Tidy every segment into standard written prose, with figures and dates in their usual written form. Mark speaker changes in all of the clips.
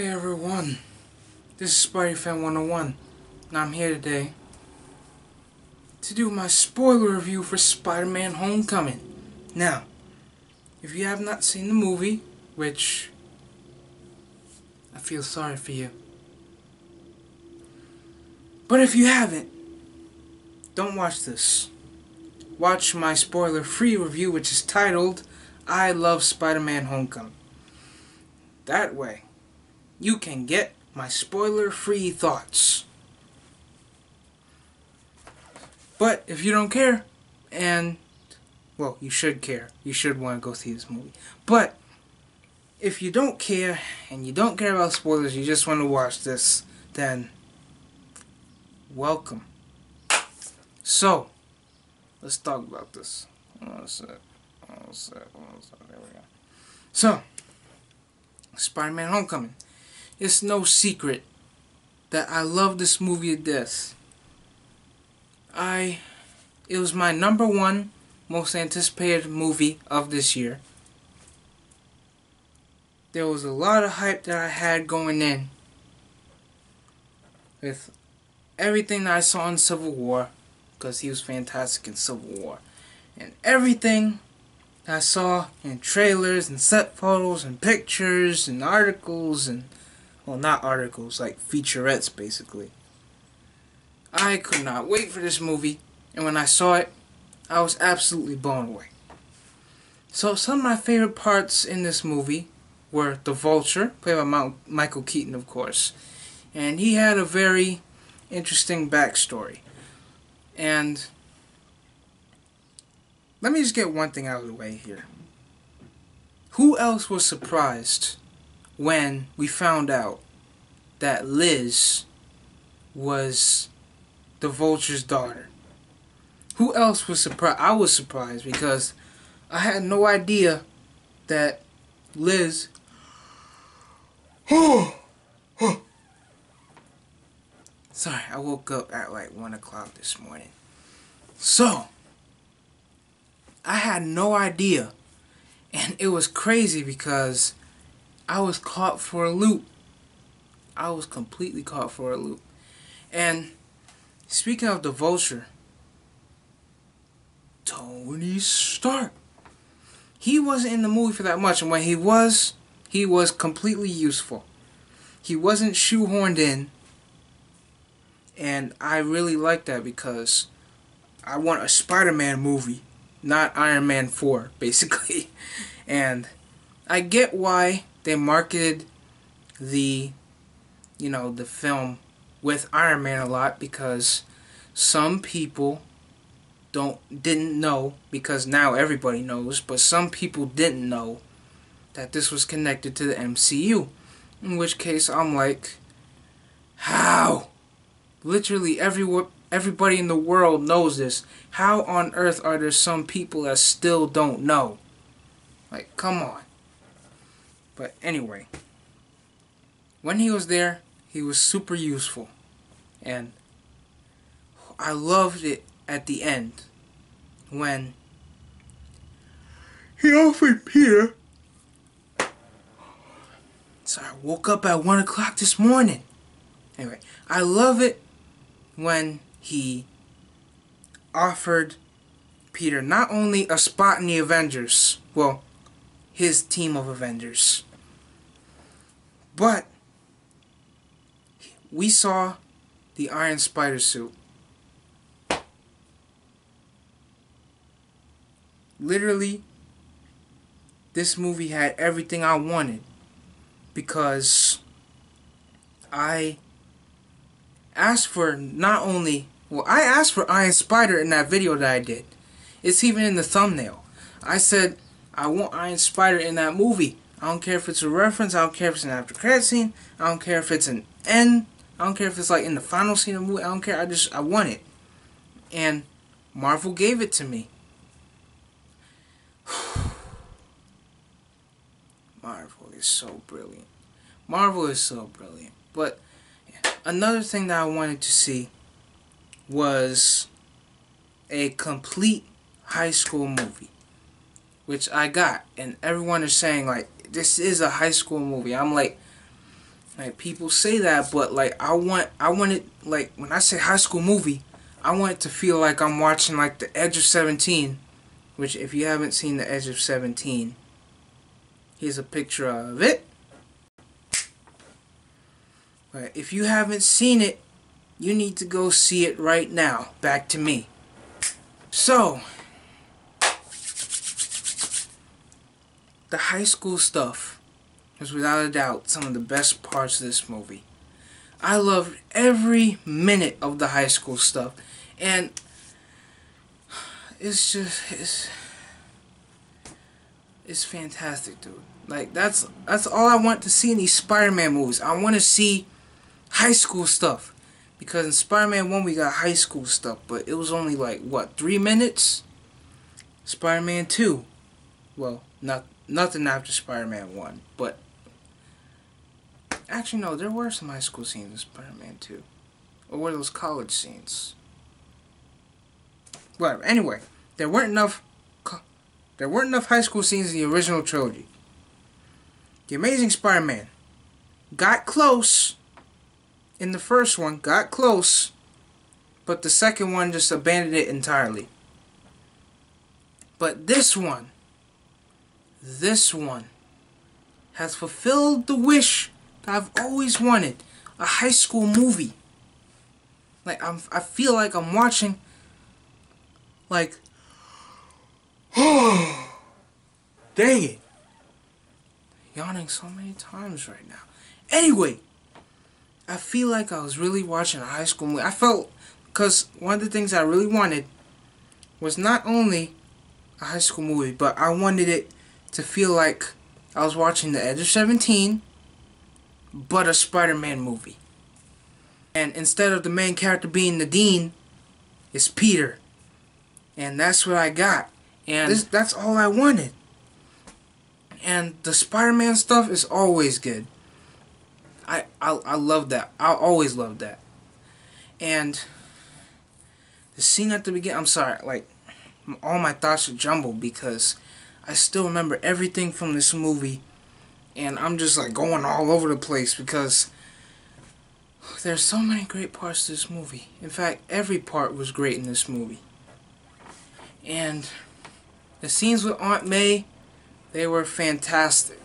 Speaker 1: Hey everyone, this is SpideyFan 101, and I'm here today to do my spoiler review for Spider-Man Homecoming. Now, if you have not seen the movie, which I feel sorry for you, but if you haven't, don't watch this. Watch my spoiler-free review, which is titled, I Love Spider-Man Homecoming. That way, you can get my spoiler-free thoughts. But if you don't care, and, well, you should care. You should want to go see this movie. But if you don't care, and you don't care about spoilers, you just want to watch this, then welcome. So, let's talk about this. One sec. There we go. So, Spider-Man Homecoming. It's no secret that I love this movie to death. It was my #1 most anticipated movie of this year. There was a lot of hype that I had going in with everything that I saw in Civil War, because he was fantastic in Civil War, and everything I saw in trailers and set photos and pictures and articles and, well, not articles, like featurettes basically. I could not wait for this movie, and when I saw it, I was absolutely blown away. So some of my favorite parts in this movie were the Vulture, played by Michael Keaton, of course, and he had a very interesting backstory. And let me just get one thing out of the way here. Who else was surprised when we found out that Liz was the Vulture's daughter? Who else was surprised? I was surprised because I had no idea that Liz... Sorry, I woke up at like 1 o'clock this morning. So, I had no idea. And it was crazy because I was caught for a loop. I was completely caught for a loop. And speaking of the Vulture, Tony Stark. He wasn't in the movie for that much, and when he was completely useful. He wasn't shoehorned in, and I really like that because I want a Spider-Man movie, not Iron Man 4, basically. And I get why they marketed the film with Iron Man a lot, because some people didn't know, because now everybody knows, but some people didn't know that this was connected to the MCU. In which case I'm like, how? Literally everybody in the world knows this. How on earth are there some people that still don't know? Like, come on. But anyway, when he was there, he was super useful. And I loved it at the end when he offered Peter... So I woke up at 1 o'clock this morning. Anyway, I love it when he offered Peter not only a spot in the Avengers, well, his team of Avengers, but we saw the Iron Spider suit. Literally, this movie had everything I wanted, because I asked for not only... Well, I asked for Iron Spider in that video that I did. It's even in the thumbnail. I said, I want Iron Spider in that movie. I don't care if it's a reference. I don't care if it's an after credit scene. I don't care if it's an end. I don't care if it's like in the final scene of the movie. I don't care. I want it. And Marvel gave it to me. Marvel is so brilliant. Marvel is so brilliant. But yeah, another thing that I wanted to see was a complete high school movie, which I got. And everyone is saying, like, this is a high school movie. I'm like, Like, people say that, but like I want it, like, when I say high school movie, I want it to feel like I'm watching like The Edge of 17, which if you haven't seen The Edge of 17, here's a picture of it. But if you haven't seen it, you need to go see it right now. Back to me. So, the high school stuff is without a doubt some of the best parts of this movie. I loved every minute of the high school stuff, and it's fantastic, dude. Like, that's all I want to see in these Spider-Man movies. I want to see high school stuff, because in Spider-Man 1 we got high school stuff, but it was only like, what, 3 minutes? Spider-Man 2, well, nothing after Spider-Man 1, but actually no, there were some high school scenes in Spider-Man 2. Or were those college scenes? Whatever. Anyway, there weren't enough high school scenes in the original trilogy. The Amazing Spider-Man got close in the first one, got close, but the second one just abandoned it entirely. But this one has fulfilled the wish that I've always wanted. A high school movie. Like, I feel like I'm watching, like, dang it. Yawning so many times right now. Anyway, I feel like I was really watching a high school movie. I felt, because one of the things I really wanted was not only a high school movie, but I wanted it to feel like I was watching The Edge of 17, but a Spider-Man movie. And instead of the main character being Nadine, it's Peter. And that's what I got. And that's all I wanted. And the Spider-Man stuff is always good. I love that. I always love that. And the scene at the beginning, I'm sorry, like, all my thoughts are jumbled because I still remember everything from this movie, and I'm just like going all over the place because there's so many great parts to this movie. In fact, every part was great in this movie. And the scenes with Aunt May, they were fantastic.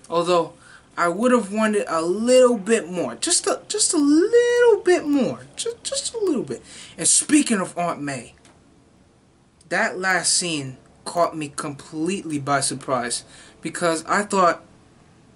Speaker 1: Although I would have wanted a little bit more, just a little bit more, just a little bit. And speaking of Aunt May, that last scene caught me completely by surprise, because I thought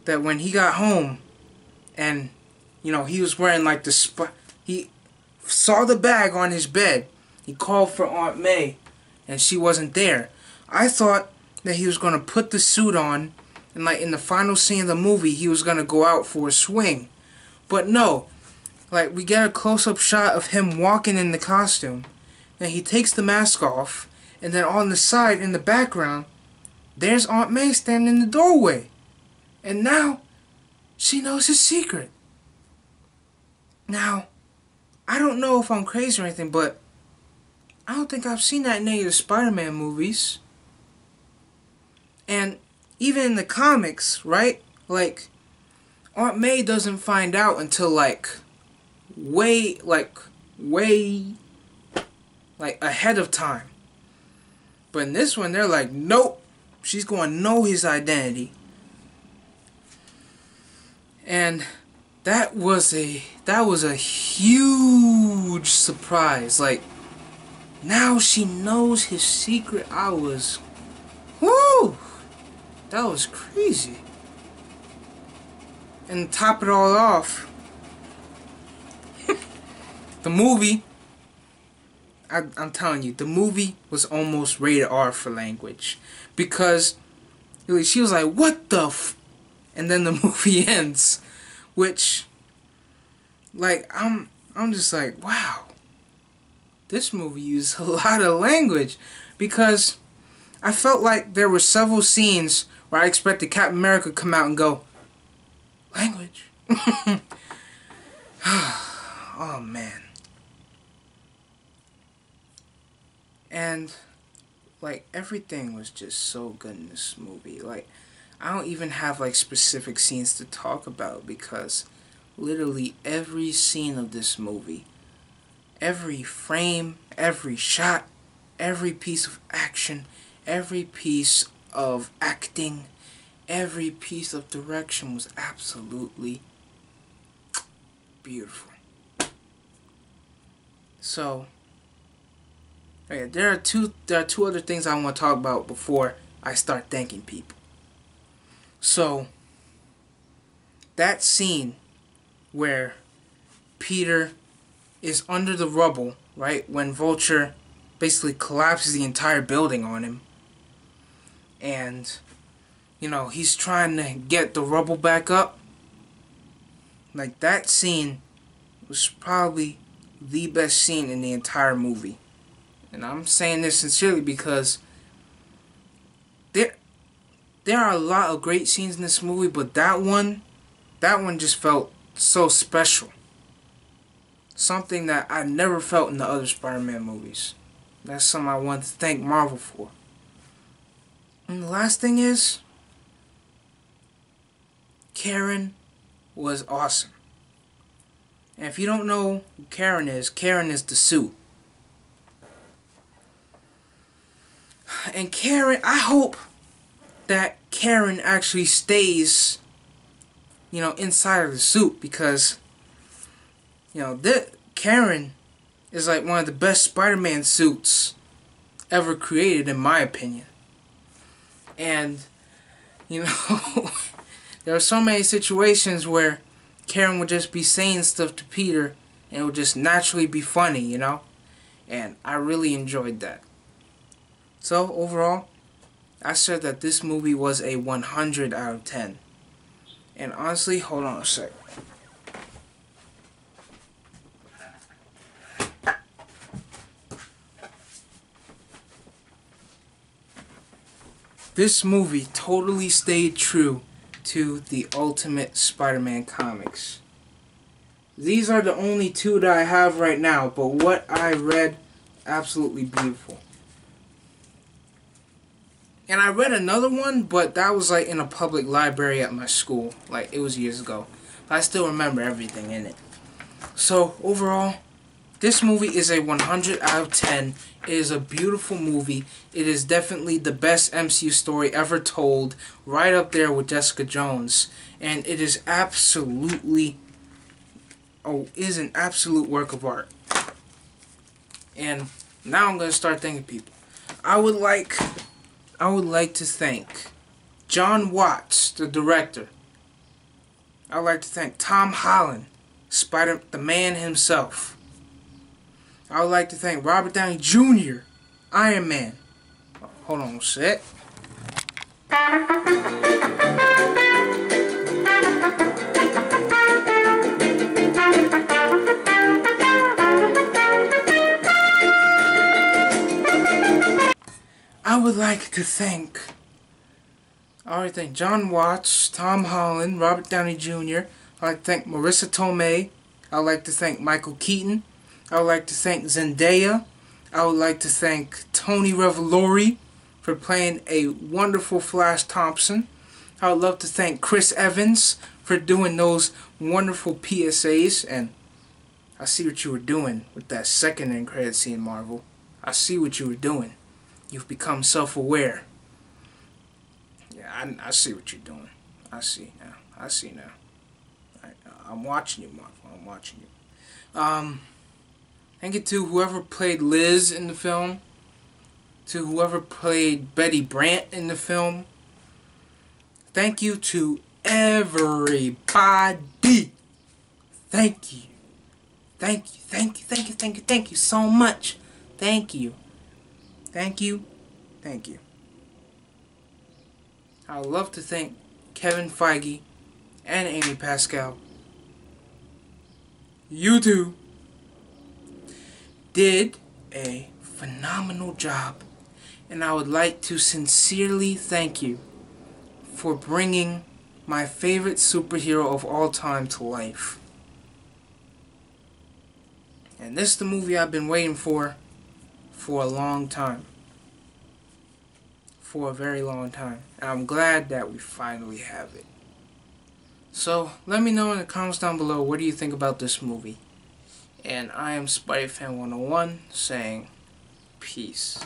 Speaker 1: that when he got home and, you know, he was wearing like he saw the bag on his bed, he called for Aunt May and she wasn't there. I thought that he was going to put the suit on and, like, in the final scene of the movie he was going to go out for a swing. But no, like, we get a close-up shot of him walking in the costume, and he takes the mask off, and then on the side, in the background, there's Aunt May standing in the doorway. And now, she knows his secret. Now, I don't know if I'm crazy or anything, but I don't think I've seen that in any of the Spider-Man movies. And even in the comics, right? Like, Aunt May doesn't find out until, like, way ahead of time. But in this one, they're like, nope, she's going to know his identity. And that was a huge surprise. Like, now she knows his secret. Whoo! That was crazy. And to top it all off, the movie, I'm telling you, the movie was almost rated R for language. Because she was like, what the f... And then the movie ends. Which, like, I'm just like, wow. This movie used a lot of language. Because I felt like there were several scenes where I expected Captain America to come out and go, language. Oh, man. And, like, everything was just so good in this movie. Like, I don't even have like specific scenes to talk about because literally every scene of this movie, every frame, every shot, every piece of action, every piece of acting, every piece of direction was absolutely beautiful. So, okay, there are two other things I want to talk about before I start thanking people. So, that scene where Peter is under the rubble, right, when Vulture basically collapses the entire building on him, and he's trying to get the rubble back up. Like, that scene was probably the best scene in the entire movie. And I'm saying this sincerely because there are a lot of great scenes in this movie, but that one just felt so special. Something that I never felt in the other Spider-Man movies. That's something I want to thank Marvel for. And the last thing is, Karen was awesome. And if you don't know who Karen is the suit. And Karen, I hope that Karen actually stays, inside of the suit, because, Karen is like one of the best Spider-Man suits ever created, in my opinion. And, there are so many situations where Karen would just be saying stuff to Peter, and it would just naturally be funny, And I really enjoyed that. So, overall, I said that this movie was a 100 out of 10. And honestly, hold on a sec. This movie totally stayed true to the Ultimate Spider-Man comics. These are the only two that I have right now, but what I read, absolutely beautiful. And I read another one, but that was like in a public library at my school. Like, it was years ago. But I still remember everything in it. So, overall, this movie is a 100 out of 10. It is a beautiful movie. It is definitely the best MCU story ever told. Right up there with Jessica Jones. And it is absolutely... is an absolute work of art. And now I'm going to start thanking people. I would like to thank John Watts, the director. I would like to thank Tom Holland, the man himself. I would like to thank Robert Downey Jr., Iron Man. Hold on a sec. I would like to thank John Watts, Tom Holland, Robert Downey Jr. I'd like to thank Marissa Tomei. I would like to thank Michael Keaton. I would like to thank Zendaya. I would like to thank Tony Revolori for playing a wonderful Flash Thompson. I would love to thank Chris Evans for doing those wonderful PSAs. And I see what you were doing with that second end credit scene, Marvel. I see what you were doing. You've become self-aware. Yeah, I see what you're doing. I see now. I'm watching you, Marvel. I'm watching you. Thank you to whoever played Liz in the film. To whoever played Betty Brant in the film. Thank you to everybody. Thank you. Thank you so much. Thank you. Thank you. I would love to thank Kevin Feige and Amy Pascal. You two did a phenomenal job, and I would like to sincerely thank you for bringing my favorite superhero of all time to life. And this is the movie I've been waiting for a long time. for a very long time. And I'm glad that we finally have it. So, let me know in the comments down below, what do you think about this movie? And I am SpideyFan101 saying, peace.